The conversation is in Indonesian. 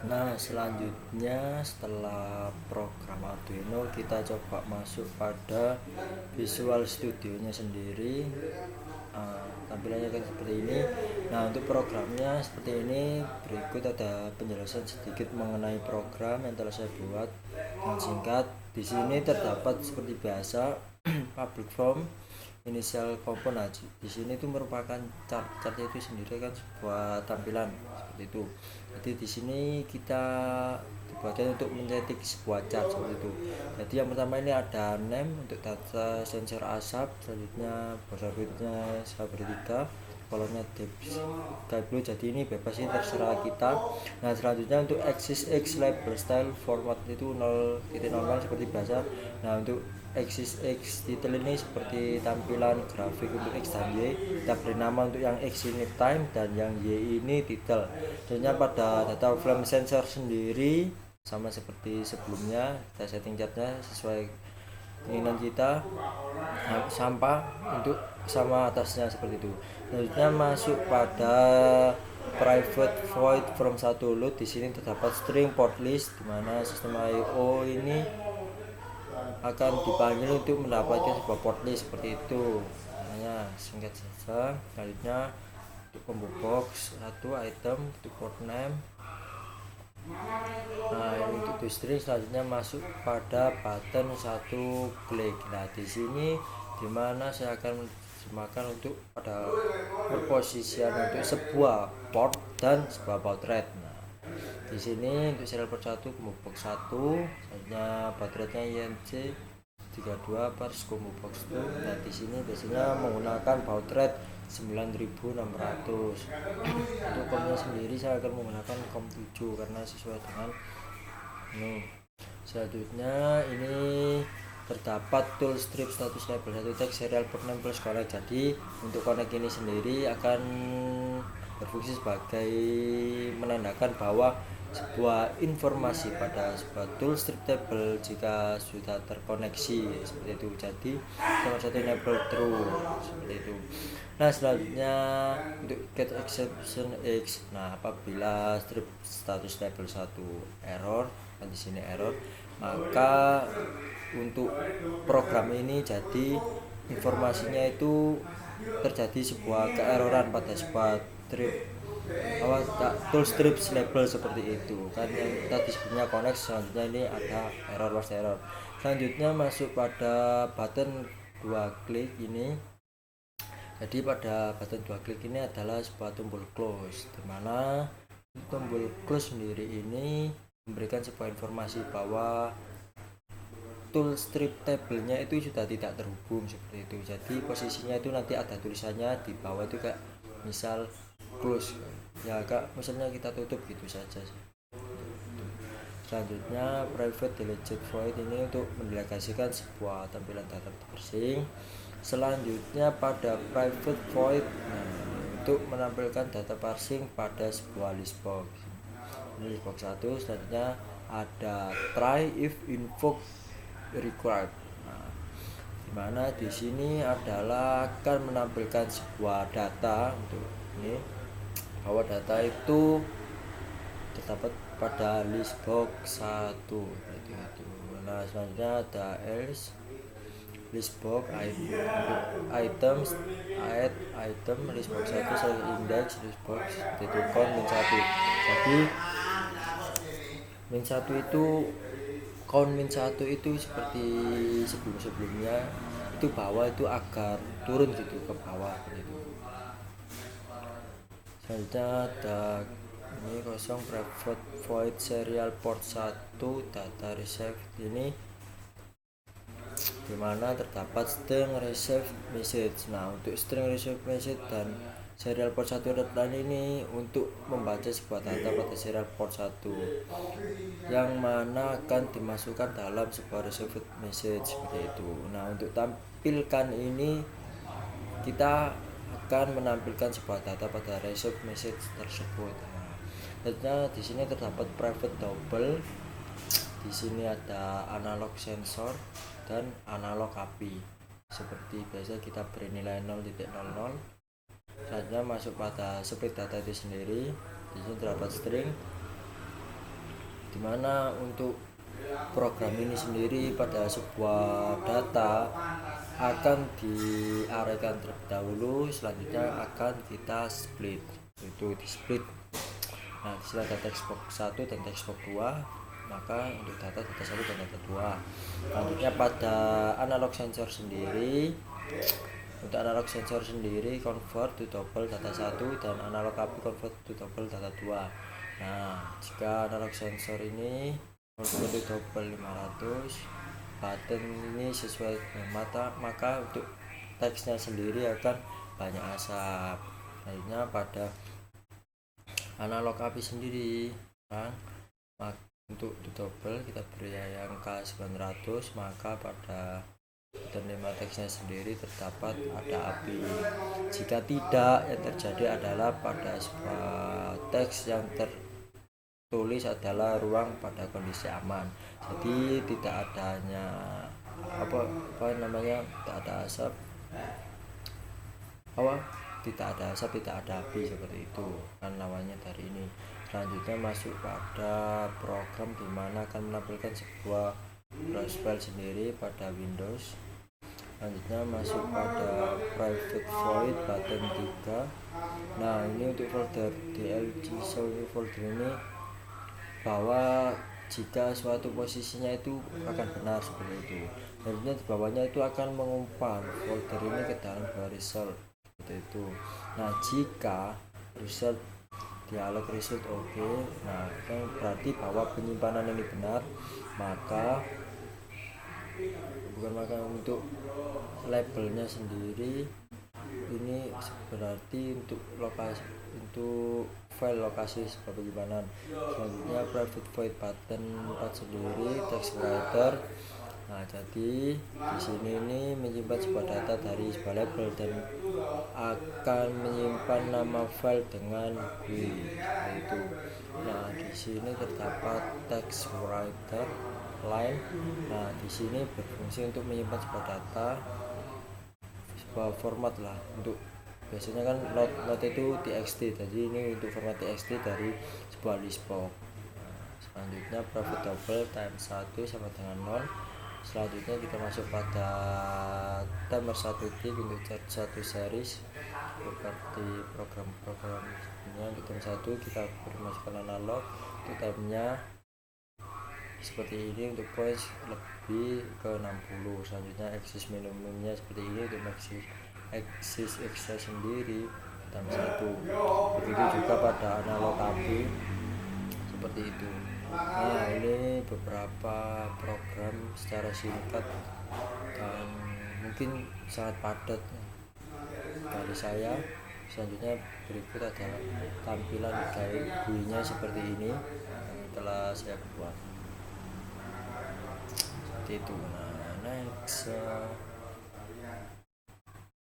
Nah, selanjutnya setelah program Arduino kita coba masuk pada Visual Studio-nya sendiri. Tampilannya kan seperti ini. Nah, untuk programnya seperti ini. Berikut ada penjelasan sedikit mengenai program yang telah saya buat dan singkat. Di sini terdapat seperti biasa public form, initial component. Di sini itu merupakan chart itu sendiri kan sebuah tampilan seperti itu. Jadi di sini kita dibuatkan untuk mencetak sebuah chart seperti itu. Jadi yang pertama ini ada name untuk data sensor asap, selanjutnya border width-nya 1/3, kolomnya type blue, jadi ini bebas, ini terserah kita. Nah, selanjutnya untuk axis X label style format itu 0.00 seperti biasa. Nah, untuk axis X title ini seperti tampilan grafik untuk X dan Y. Kita beri nama untuk yang X ini time dan yang Y ini title. Selanjutnya pada data frame sensor sendiri sama seperti sebelumnya, kita setting chartnya sesuai keinginan kita. Sampah untuk sama atasnya seperti itu. Selanjutnya masuk pada private void from satu load. Di sini terdapat string port list di mana sistem I/O ini akan dipanggil untuk mendapatkan sebuah port list seperti itu. Hanya singkat saja. Selanjutnya untuk combo box satu item untuk port name. Nah, ini untuk string. Selanjutnya masuk pada button satu klik. Nah, di sini dimana saya akan semakan untuk pada perposisian untuk sebuah port dan sebuah baud rate. Nah, di sini untuk serial port 1 combo box 1, selanjutnya baud rate-nya INC 32 per combo box 2. Nah, di sini biasanya menggunakan baud rate 9600. Untuk komnya sendiri saya akan menggunakan kom 7 karena sesuai dengan ini. Selanjutnya ini terdapat tool strip status label 1 tag serial port name plus connect. Jadi untuk connect ini sendiri akan berfungsi sebagai menandakan bahwa sebuah informasi pada sebuah tool strip table jika sudah terkoneksi seperti itu. Jadi nomor satu enable true seperti itu. Nah, selanjutnya untuk get exception X. Nah, apabila strip status label 1 error, kan di sini error, maka untuk program ini jadi informasinya itu terjadi sebuah keeroran pada sebuah tool strip label seperti itu kan, yang tadi sebelumnya connect. Selanjutnya ini ada error, was error. Selanjutnya masuk pada button 2 klik ini. Jadi pada button 2 klik ini adalah sebuah tombol close, dimana tombol close sendiri ini memberikan sebuah informasi bahwa tool strip table-nya itu sudah tidak terhubung seperti itu. Jadi posisinya itu nanti ada tulisannya di bawah itu kayak misal close ya, kak misalnya kita tutup gitu saja. Selanjutnya private deleted void ini untuk mendelegasikan sebuah tampilan data parsing. Selanjutnya pada private void, nah, untuk menampilkan data parsing pada sebuah list box. Ini list box 1. Selanjutnya ada try if invoke required. Nah, dimana di sini adalah akan menampilkan sebuah data untuk ini, bahwa data itu terdapat pada list box 1 itu. Nah, selanjutnya ada else list box items add item list box 1 select index list box itu count min 1. Jadi min 1 itu count min 1 itu seperti sebelumnya itu bawah itu agar turun gitu ke bawah gitu. Selanjutnya ada ini kosong private void serial port 1 data receive ini, dimana terdapat string receive message. Nah, untuk string receive message dan serial port 1 readline ini untuk membaca sebuah data pada serial port 1 yang mana akan dimasukkan dalam sebuah receive message seperti itu. Nah, untuk tampilkan ini kita akan menampilkan sebuah data pada receive message tersebut. Nah, di sini terdapat private double. Di sini ada analog sensor dan analog API. Seperti biasa kita beri nilai 0.00. Selanjutnya masuk pada split data itu sendiri. Di sini terdapat string. dimana untuk program ini sendiri pada sebuah data akan diarahkan terlebih dahulu, selanjutnya akan kita split, itu di split. Nah, di sini ada text box 1 dan text box 2, maka untuk data 1 dan data 2. Selanjutnya pada analog sensor sendiri, untuk analog sensor sendiri convert to double data 1 dan analog API convert to double data 2. Nah, jika analog sensor ini convert to double 500, button ini sesuai dengan maka untuk teksnya sendiri akan banyak asap. Selanjutnya pada analog API sendiri, nah, untuk double kita beri angka 900, maka pada button 5 teksnya sendiri terdapat ada API. Jika tidak, yang terjadi adalah pada sebuah teks yang tertulis adalah ruang pada kondisi aman, jadi tidak adanya tidak ada asap, tidak ada api, seperti itu kan namanya dari ini. Selanjutnya masuk pada program dimana akan menampilkan sebuah browse file sendiri pada Windows. Selanjutnya masuk pada private void button 3. Nah, ini untuk folder DLG folder ini bahwa jika suatu posisinya itu akan benar, seperti itu. Selanjutnya di bawahnya itu akan mengumpan folder ini ke dalam result, seperti itu. Nah, jika result dialog result oke, nah kan berarti bahwa penyimpanan ini benar, maka untuk labelnya sendiri ini berarti untuk file lokasi sebuah penyimpanan. Selanjutnya private void button 4 sendiri text writer. Nah, jadi di sini ini menyimpan sebuah data dari sebuah label dan akan menyimpan nama file dengan GUI, itu. Nah, di sini terdapat text writer line. Nah, di sini berfungsi untuk menyimpan sebuah data, sebuah format lah. Untuk biasanya kan note itu txt, jadi ini untuk format txt dari sebuah list box. Selanjutnya private double times 1 sama dengan 0. Selanjutnya kita masuk pada timer 1 tick untuk chat 1 series, seperti program-programnya. Untuk time 1 kita masukkan analog, untuk time-nya seperti ini, untuk points lebih ke 60. Selanjutnya axis minimumnya seperti ini, untuk axis x sendiri time 1. Begitu juga pada analog API, seperti itu. Nah, ini beberapa program secara singkat dan mungkin sangat padat dari saya. Selanjutnya berikut adalah tampilan GUI-nya seperti ini yang telah saya buat, seperti itu. Nah, next